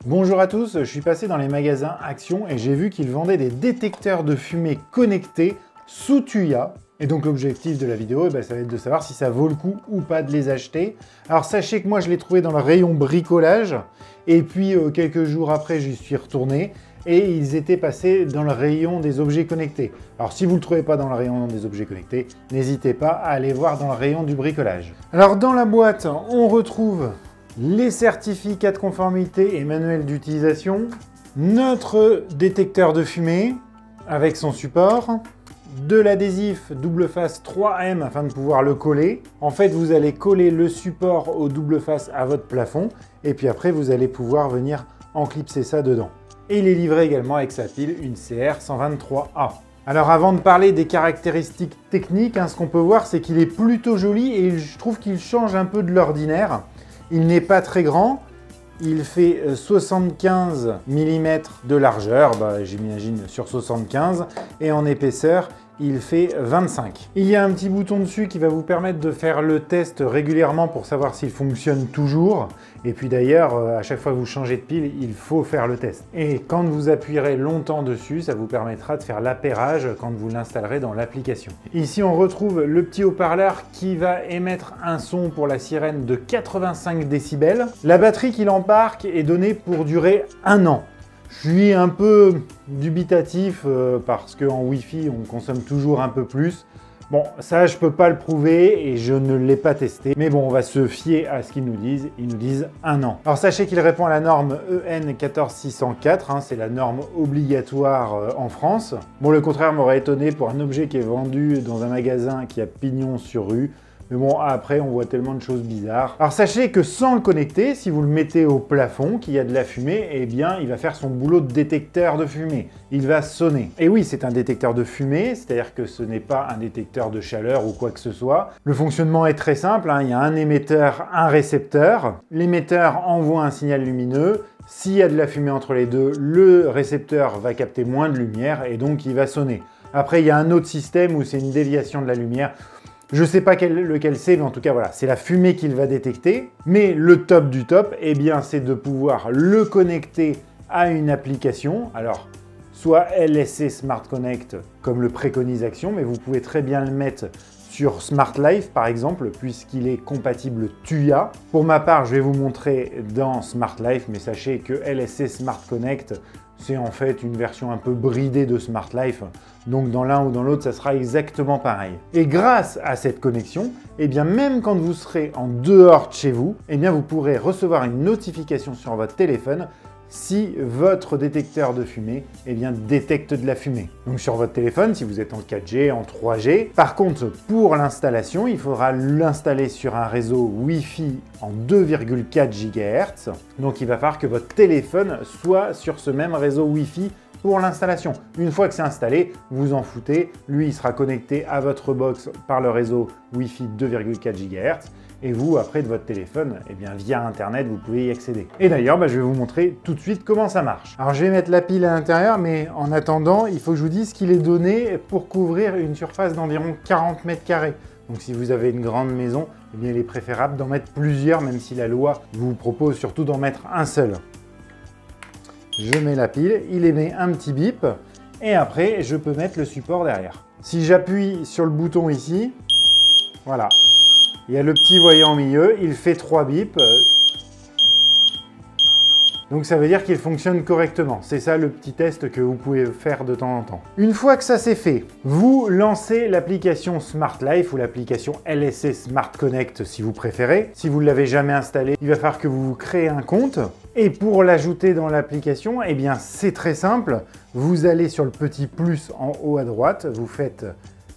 Bonjour à tous, je suis passé dans les magasins Action et j'ai vu qu'ils vendaient des détecteurs de fumée connectés sous Tuya. Et donc l'objectif de la vidéo, ça va être de savoir si ça vaut le coup ou pas de les acheter. Alors sachez que moi je l'ai trouvé dans le rayon bricolage et puis quelques jours après j'y suis retourné et ils étaient passés dans le rayon des objets connectés. Alors si vous ne le trouvez pas dans le rayon des objets connectés, n'hésitez pas à aller voir dans le rayon du bricolage. Alors dans la boîte, on retrouve les certificats de conformité et manuels d'utilisation, notre détecteur de fumée avec son support, de l'adhésif double face 3M afin de pouvoir le coller. En fait, vous allez coller le support au double face à votre plafond et puis après, vous allez pouvoir venir enclipser ça dedans. Et il est livré également avec sa pile, une CR123A. Alors avant de parler des caractéristiques techniques, ce qu'on peut voir, c'est qu'il est plutôt joli et je trouve qu'il change un peu de l'ordinaire. Il n'est pas très grand, il fait 75 mm de largeur, j'imagine sur 75, et en épaisseur, il fait 25. Il y a un petit bouton dessus qui va vous permettre de faire le test régulièrement pour savoir s'il fonctionne toujours. Et puis d'ailleurs, à chaque fois que vous changez de pile, il faut faire le test. Et quand vous appuierez longtemps dessus, ça vous permettra de faire l'appairage quand vous l'installerez dans l'application. Ici, on retrouve le petit haut-parleur qui va émettre un son pour la sirène de 85 décibels. La batterie qu'il embarque est donnée pour durer 1 an. Je suis un peu dubitatif parce qu'en Wi-Fi, on consomme toujours un peu plus. Bon, ça, je peux pas le prouver et je ne l'ai pas testé. Mais bon, on va se fier à ce qu'ils nous disent. Ils nous disent 1 an. Alors, sachez qu'il répond à la norme EN 14604. C'est la norme obligatoire en France. Bon, le contraire m'aurait étonné pour un objet qui est vendu dans un magasin qui a pignon sur rue. Mais bon, après, on voit tellement de choses bizarres. Alors, sachez que sans le connecter, si vous le mettez au plafond, qu'il y a de la fumée, eh bien, il va faire son boulot de détecteur de fumée. Il va sonner. Et oui, c'est un détecteur de fumée, c'est-à-dire que ce n'est pas un détecteur de chaleur ou quoi que ce soit. Le fonctionnement est très simple, il y a un émetteur, un récepteur. L'émetteur envoie un signal lumineux. S'il y a de la fumée entre les deux, le récepteur va capter moins de lumière et donc il va sonner. Après, il y a un autre système où c'est une déviation de la lumière. Je ne sais pas lequel c'est, mais en tout cas, voilà, c'est la fumée qu'il va détecter. Mais le top du top, eh bien, c'est de pouvoir le connecter à une application. Alors, soit LSC Smart Connect, comme le préconise Action, mais vous pouvez très bien le mettre sur Smart Life, par exemple, puisqu'il est compatible Tuya. Pour ma part, je vais vous montrer dans Smart Life, mais sachez que LSC Smart Connect, c'est en fait une version un peu bridée de Smart Life. Donc dans l'un ou dans l'autre, ça sera exactement pareil. Et grâce à cette connexion, eh bien même quand vous serez en dehors de chez vous, eh bien vous pourrez recevoir une notification sur votre téléphone si votre détecteur de fumée détecte de la fumée. Donc sur votre téléphone, si vous êtes en 4G, en 3G. Par contre, pour l'installation, il faudra l'installer sur un réseau Wi-Fi en 2,4 GHz. Donc il va falloir que votre téléphone soit sur ce même réseau Wi-Fi pour l'installation. Une fois que c'est installé, vous en foutez. Lui, il sera connecté à votre box par le réseau Wi-Fi 2,4 GHz. Et vous, après de votre téléphone, via Internet, vous pouvez y accéder. Et d'ailleurs, je vais vous montrer tout de suite comment ça marche. Alors, je vais mettre la pile à l'intérieur, mais en attendant, il faut que je vous dise qu'il est donné pour couvrir une surface d'environ 40 mètres carrés. Donc, si vous avez une grande maison, il est préférable d'en mettre plusieurs, même si la loi vous propose surtout d'en mettre un seul. Je mets la pile, il émet un petit bip, et après, je peux mettre le support derrière. Si j'appuie sur le bouton ici, voilà. Il y a le petit voyant au milieu, il fait 3 bips. Donc ça veut dire qu'il fonctionne correctement. C'est ça le petit test que vous pouvez faire de temps en temps. Une fois que ça c'est fait, vous lancez l'application Smart Life ou l'application LSC Smart Connect si vous préférez. Si vous ne l'avez jamais installé, il va falloir que vous créez un compte. Et pour l'ajouter dans l'application, c'est très simple. Vous allez sur le petit plus en haut à droite, vous faites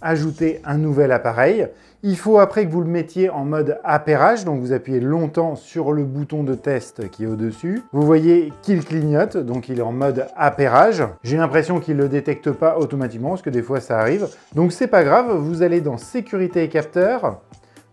ajouter un nouvel appareil. Il faut après que vous le mettiez en mode appairage, donc vous appuyez longtemps sur le bouton de test qui est au-dessus. Vous voyez qu'il clignote, donc il est en mode appairage. J'ai l'impression qu'il ne le détecte pas automatiquement, parce que des fois ça arrive. Donc c'est pas grave, vous allez dans sécurité et capteurs.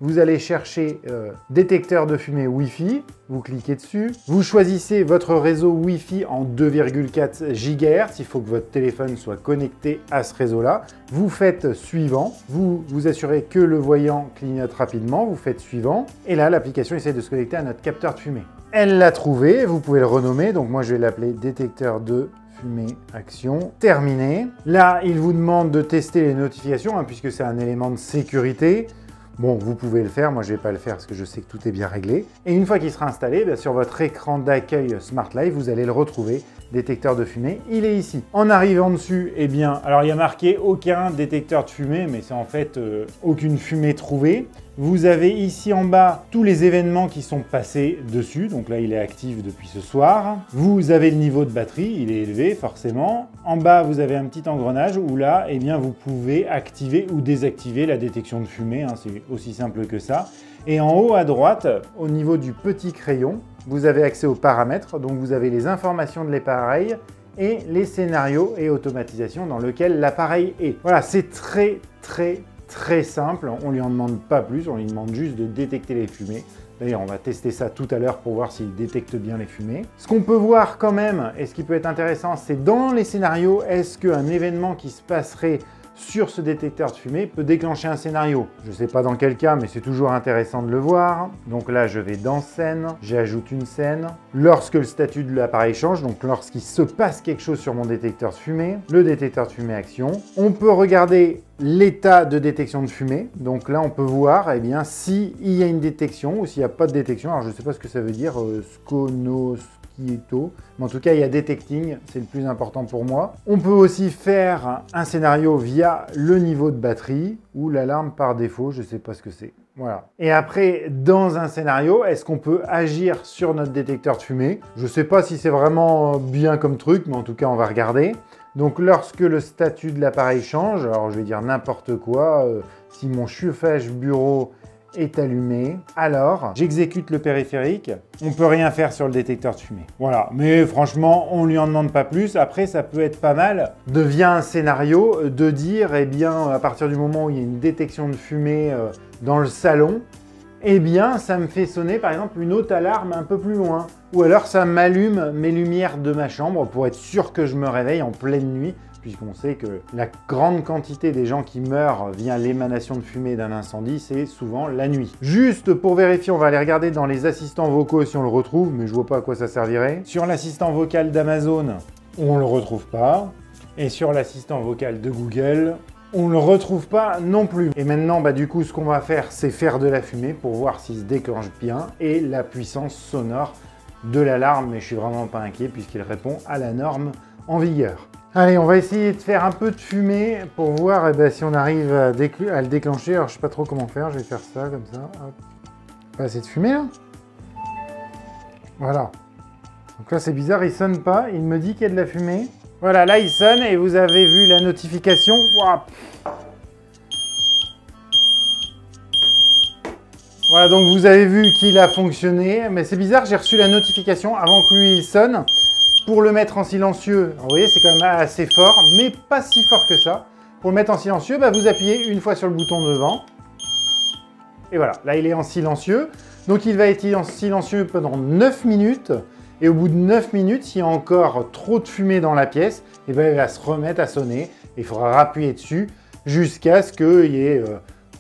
Vous allez chercher détecteur de fumée Wi-Fi, vous cliquez dessus. Vous choisissez votre réseau Wi-Fi en 2,4 GHz. Il faut que votre téléphone soit connecté à ce réseau-là. Vous faites suivant. Vous vous assurez que le voyant clignote rapidement. Vous faites suivant. Et là, l'application essaie de se connecter à notre capteur de fumée. Elle l'a trouvé, vous pouvez le renommer, donc moi je vais l'appeler détecteur de fumée action. Terminé. Là, il vous demande de tester les notifications, hein, puisque c'est un élément de sécurité. Bon, vous pouvez le faire, moi je ne vais pas le faire parce que je sais que tout est bien réglé. Et une fois qu'il sera installé, bien, sur votre écran d'accueil Smart Life, vous allez le retrouver, détecteur de fumée, il est ici. En arrivant dessus, eh bien, alors il y a marqué aucun détecteur de fumée, mais c'est en fait aucune fumée trouvée. Vous avez ici en bas tous les événements qui sont passés dessus, donc là il est actif depuis ce soir. Vous avez le niveau de batterie, il est élevé forcément. En bas vous avez un petit engrenage où là eh bien, vous pouvez activer ou désactiver la détection de fumée, hein, c'est aussi simple que ça. Et en haut à droite, au niveau du petit crayon, vous avez accès aux paramètres, donc vous avez les informations de l'appareil et les scénarios et automatisations dans lesquels l'appareil est. Voilà, c'est très simple, on ne lui en demande pas plus, on lui demande juste de détecter les fumées. D'ailleurs, on va tester ça tout à l'heure pour voir s'il détecte bien les fumées. Ce qu'on peut voir quand même, et ce qui peut être intéressant, c'est dans les scénarios, est-ce qu'un événement qui se passerait sur ce détecteur de fumée peut déclencher un scénario. Je ne sais pas dans quel cas, mais c'est toujours intéressant de le voir. Donc là, je vais dans scène, j'ajoute une scène. Lorsque le statut de l'appareil change, donc lorsqu'il se passe quelque chose sur mon détecteur de fumée, le détecteur de fumée action. On peut regarder l'état de détection de fumée. Donc là, on peut voir eh bien, s'il y a une détection ou s'il n'y a pas de détection. Alors, je ne sais pas ce que ça veut dire, mais en tout cas, il y a detecting, c'est le plus important pour moi. On peut aussi faire un scénario via le niveau de batterie ou l'alarme par défaut, je ne sais pas ce que c'est. Voilà. Et après, dans un scénario, est-ce qu'on peut agir sur notre détecteur de fumée? Je ne sais pas si c'est vraiment bien comme truc, mais en tout cas, on va regarder. Donc, lorsque le statut de l'appareil change, alors je vais dire n'importe quoi, si mon chauffage bureau est allumé, alors j'exécute le périphérique, on peut rien faire sur le détecteur de fumée. Voilà, mais franchement, on lui en demande pas plus. Après, ça peut être pas mal de via un scénario de dire, eh bien, à partir du moment où il y a une détection de fumée dans le salon, eh bien, ça me fait sonner par exemple une autre alarme un peu plus loin. Ou alors ça m'allume mes lumières de ma chambre pour être sûr que je me réveille en pleine nuit, puisqu'on sait que la grande quantité des gens qui meurent via l'émanation de fumée d'un incendie, c'est souvent la nuit. Juste pour vérifier, on va aller regarder dans les assistants vocaux si on le retrouve, mais je vois pas à quoi ça servirait. Sur l'assistant vocal d'Amazon, on le retrouve pas. Et sur l'assistant vocal de Google, on ne le retrouve pas non plus. Et maintenant, du coup, ce qu'on va faire, c'est faire de la fumée pour voir s'il se déclenche bien et la puissance sonore de l'alarme, mais je suis vraiment pas inquiet puisqu'il répond à la norme en vigueur. Allez, on va essayer de faire un peu de fumée pour voir si on arrive à le déclencher. Alors, je sais pas trop comment faire, je vais faire ça, comme ça. Hop. Pas assez de fumée, là. Voilà. Donc là, c'est bizarre, il sonne pas. Il me dit qu'il y a de la fumée. Voilà, là, il sonne et vous avez vu la notification. Wow. Voilà, donc vous avez vu qu'il a fonctionné. Mais c'est bizarre, j'ai reçu la notification avant que lui, il sonne. Pour le mettre en silencieux, vous voyez, c'est quand même assez fort, mais pas si fort que ça. Pour le mettre en silencieux, vous appuyez une fois sur le bouton devant. Et voilà, là, il est en silencieux. Donc, il va être en silencieux pendant 9 minutes. Et au bout de 9 minutes, s'il y a encore trop de fumée dans la pièce, il va se remettre à sonner. Il faudra appuyer dessus jusqu'à ce qu'il y ait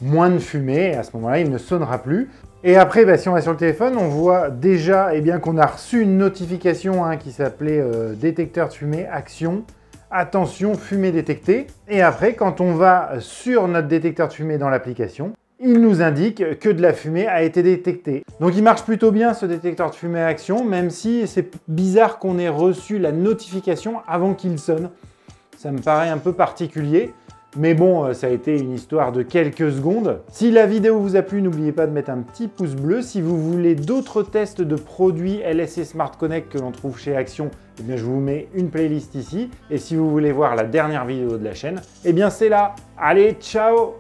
moins de fumée. Et à ce moment-là, il ne sonnera plus. Et après, si on va sur le téléphone, on voit déjà qu'on a reçu une notification qui s'appelait détecteur de fumée action. Attention, fumée détectée. Et après, quand on va sur notre détecteur de fumée dans l'application, il nous indique que de la fumée a été détectée. Donc il marche plutôt bien ce détecteur de fumée action, même si c'est bizarre qu'on ait reçu la notification avant qu'il sonne. Ça me paraît un peu particulier. Mais bon, ça a été une histoire de quelques secondes. Si la vidéo vous a plu, n'oubliez pas de mettre un petit pouce bleu. Si vous voulez d'autres tests de produits LSC Smart Connect que l'on trouve chez Action, eh bien, je vous mets une playlist ici. Et si vous voulez voir la dernière vidéo de la chaîne, eh bien c'est là. Allez, ciao!